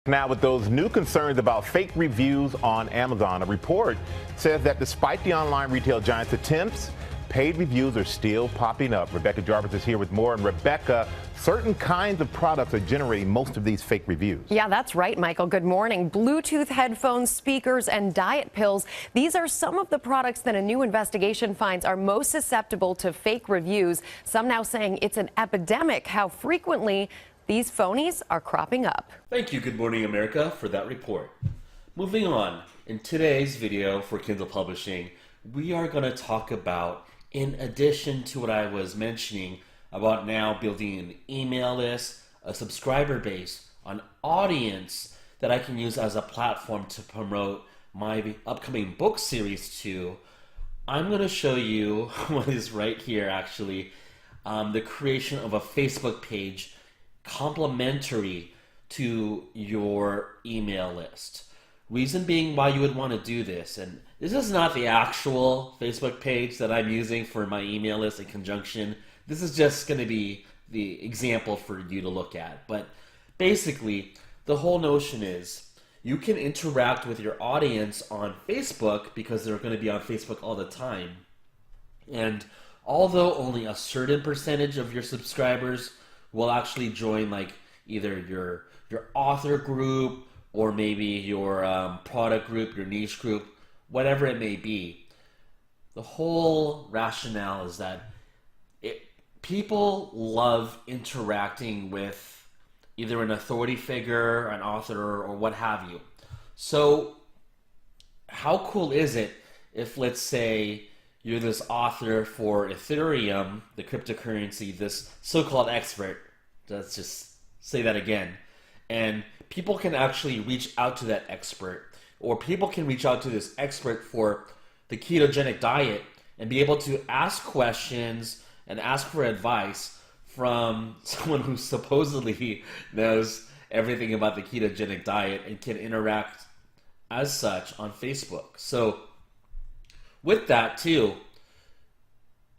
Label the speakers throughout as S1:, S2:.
S1: Now, with those new concerns about fake reviews on Amazon, a report says that despite the online retail giant's attempts, paid reviews are still popping up. Rebecca Jarvis is here with more. And Rebecca, certain kinds of products are generating most of these fake reviews.
S2: Yeah, that's right, Michael. Good morning. Bluetooth headphones, speakers, and diet pills. These are some of the products that a new investigation finds are most susceptible to fake reviews. Some now saying it's an epidemic how frequently these phonies are cropping up.
S3: Thank you, Good Morning America, for that report. Moving on, in today's video for Kindle Publishing, we are going to talk about, in addition to what I was mentioning about now building an email list, a subscriber base, an audience that I can use as a platform to promote my upcoming book series to, I'm going to show you what is right here actually, the creation of a Facebook page complementary to your email list. Reason being why you would want to do this, and this is not the actual Facebook page that I'm using for my email list in conjunction. This is just going to be the example for you to look at. But basically, the whole notion is you can interact with your audience on Facebook because they're going to be on Facebook all the time. And although only a certain percentage of your subscribers will actually join like either your author group or maybe your product group, your niche group, whatever it may be. The whole rationale is that people love interacting with either an authority figure, an author, or what have you. So how cool is it if, let's say, you're this author for Ethereum, the cryptocurrency, this so-called expert. Let's just say that again. And people can actually reach out to that expert, or people can reach out to this expert for the ketogenic diet and be able to ask questions and ask for advice from someone who supposedly knows everything about the ketogenic diet and can interact as such on Facebook. So with that too,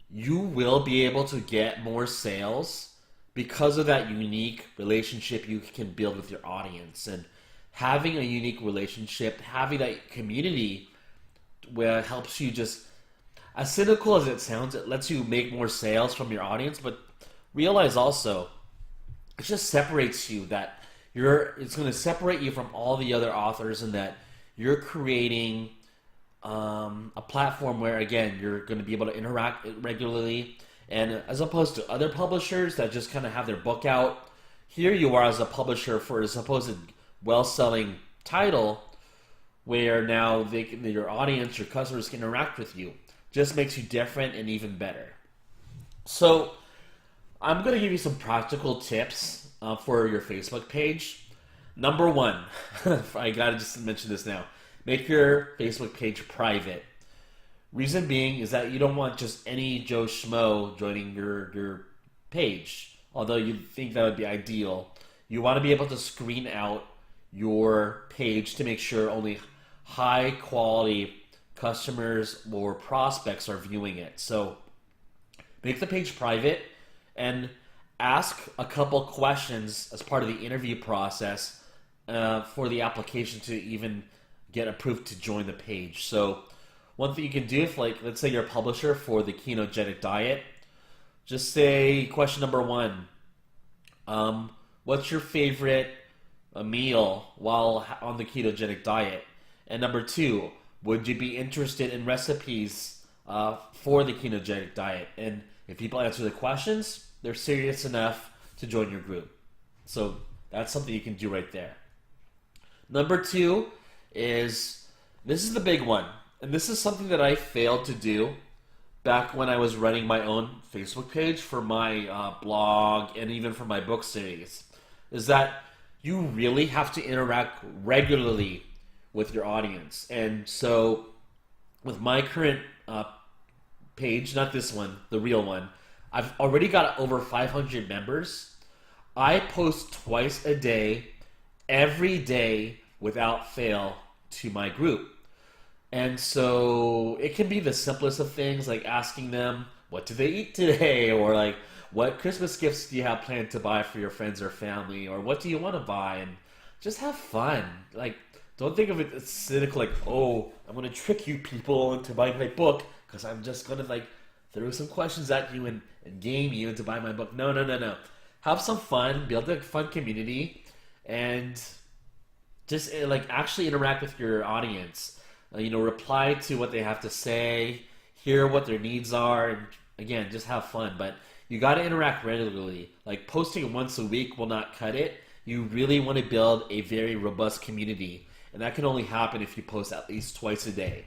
S3: you will be able to get more sales because of that unique relationship you can build with your audience. And having a unique relationship, having that community where it helps you, just as cynical as it sounds, it lets you make more sales from your audience, but realize also it just separates you, that it's going to separate you from all the other authors, and that you're creating a platform where, again, you're going to be able to interact regularly. And as opposed to other publishers that just kind of have their book out, here you are as a publisher for a supposed well-selling title where now your audience, your customers can interact with you. Just makes you different and even better. So I'm going to give you some practical tips for your Facebook page. Number one, I got to just mention this now, make your Facebook page private. Reason being is that you don't want just any Joe Schmo joining your page, although you'd think that would be ideal. You want to be able to screen out your page to make sure only high quality customers or prospects are viewing it. So make the page private and ask a couple questions as part of the interview process for the application to even get approved to join the page. So one thing you can do, if, like, let's say you're a publisher for the ketogenic diet, just say question number one, what's your favorite meal while on the ketogenic diet? And number two, would you be interested in recipes for the ketogenic diet? And if people answer the questions, they're serious enough to join your group. So that's something you can do right there. Number two is, this is the big one. And this is something that I failed to do back when I was running my own Facebook page for my blog and even for my book series, is that you really have to interact regularly with your audience. And so with my current page, not this one, the real one, I've already got over 500 members. I post twice a day, every day without fail to my group. And so it can be the simplest of things, like asking them, what do they eat today? Or like, what Christmas gifts do you have planned to buy for your friends or family? Or what do you want to buy? And just have fun. Like, don't think of it as cynical, like, oh, I'm gonna trick you people into buying my book because I'm just gonna like throw some questions at you and game you into buying my book. No, no, no, no. Have some fun, build a fun community, and just like actually interact with your audience. Reply to what they have to say, hear what their needs are, and again, just have fun. But you got to interact regularly. Like posting once a week will not cut it. You really want to build a very robust community, and that can only happen if you post at least twice a day.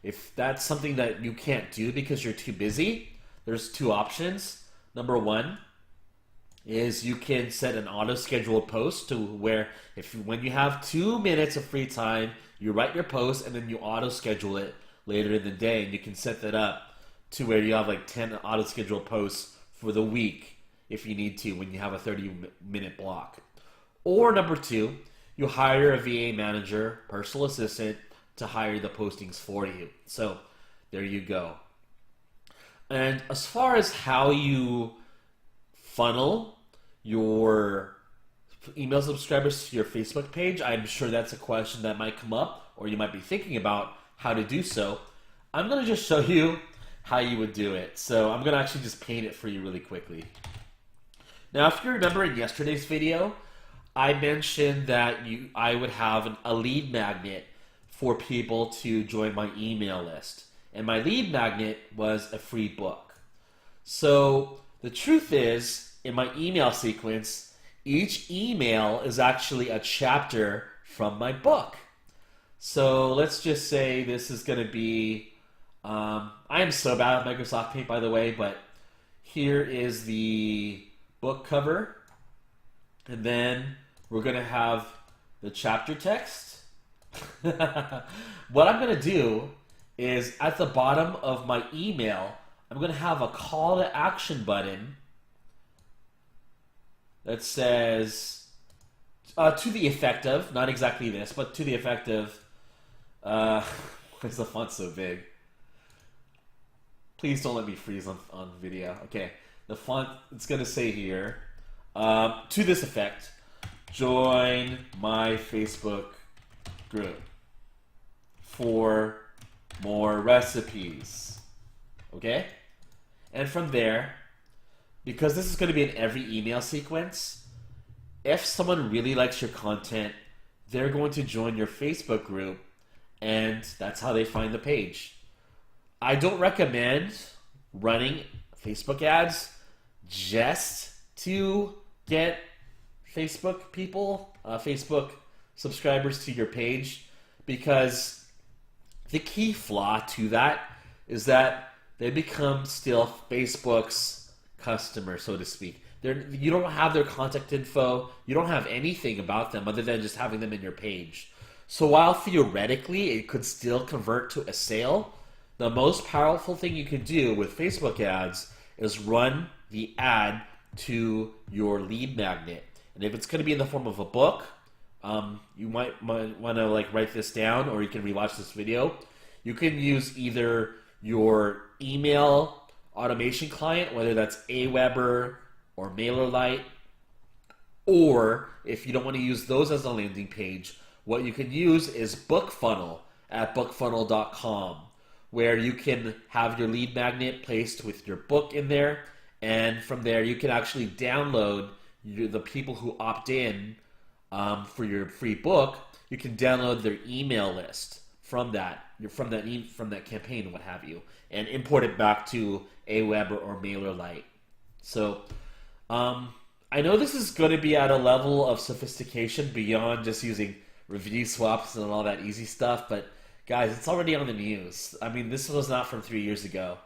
S3: If that's something that you can't do because you're too busy, there's two options. Number one is you can set an auto-scheduled post to where when you have 2 minutes of free time, you write your post and then you auto-schedule it later in the day, and you can set that up to where you have like 10 auto-scheduled posts for the week if you need to when you have a 30-minute block. Or number two, you hire a VA manager, personal assistant, to hire the postings for you. So there you go. And as far as how you funnel your email subscribers to your Facebook page, I'm sure that's a question that might come up, or you might be thinking about how to do so. I'm going to just show you how you would do it. So I'm going to actually just paint it for you really quickly. Now, if you remember in yesterday's video, I mentioned that I would have a lead magnet for people to join my email list. And my lead magnet was a free book. So the truth is, in my email sequence, each email is actually a chapter from my book. So let's just say this is going to be, I am so bad at Microsoft Paint, by the way, but here is the book cover. And then we're going to have the chapter text. What I'm going to do is at the bottom of my email, I'm going to have a call to action button that says, to the effect of, not exactly this, but to the effect of, why is the font so big? Please don't let me freeze on video. Okay, the font, it's going to say here, to this effect, join my Facebook group for more recipes. Okay? And from there, because this is going to be in every email sequence, if someone really likes your content, they're going to join your Facebook group, and that's how they find the page. I don't recommend running Facebook ads just to get Facebook people, Facebook subscribers to your page, because the key flaw to that is that they become still Facebook's customer, so to speak. You don't have their contact info, you don't have anything about them other than just having them in your page. So while theoretically it could still convert to a sale, the most powerful thing you can do with Facebook ads is run the ad to your lead magnet. And if it's going to be in the form of a book, you might want to like write this down, or you can rewatch this video. You can use either your email automation client, whether that's Aweber or MailerLite, or if you don't want to use those as a landing page, what you can use is BookFunnel at bookfunnel.com, where you can have your lead magnet placed with your book in there, and from there you can actually download the people who opt in for your free book. You can download their email list from that campaign, what have you, and import it back to Aweber or MailerLite. So I know this is going to be at a level of sophistication beyond just using review swaps and all that easy stuff, but guys, it's already on the news. I mean, this was not from 3 years ago,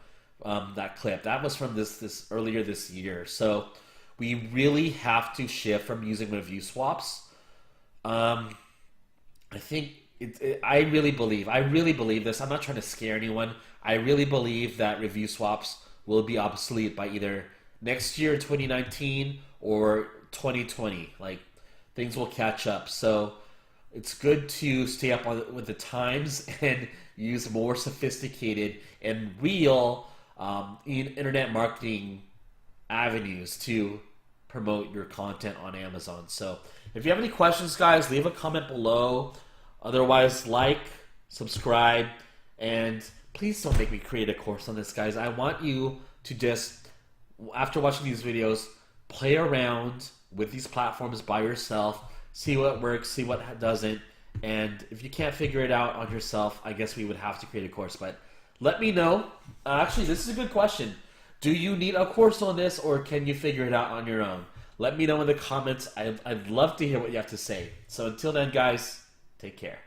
S3: that clip. That was from this earlier this year. So we really have to shift from using review swaps. I think I really believe this. I'm not trying to scare anyone. I really believe that review swaps will be obsolete by either next year, 2019, or 2020. Like, things will catch up. So it's good to stay up with the times and use more sophisticated and real internet marketing avenues to promote your content on Amazon. So if you have any questions, guys, leave a comment below. Otherwise, like, subscribe, and please don't make me create a course on this, guys. I want you to just, after watching these videos, play around with these platforms by yourself, see what works, see what doesn't, and if you can't figure it out on yourself, I guess we would have to create a course. But let me know. Actually, this is a good question. Do you need a course on this, or can you figure it out on your own? Let me know in the comments. I'd love to hear what you have to say. So until then, guys, take care.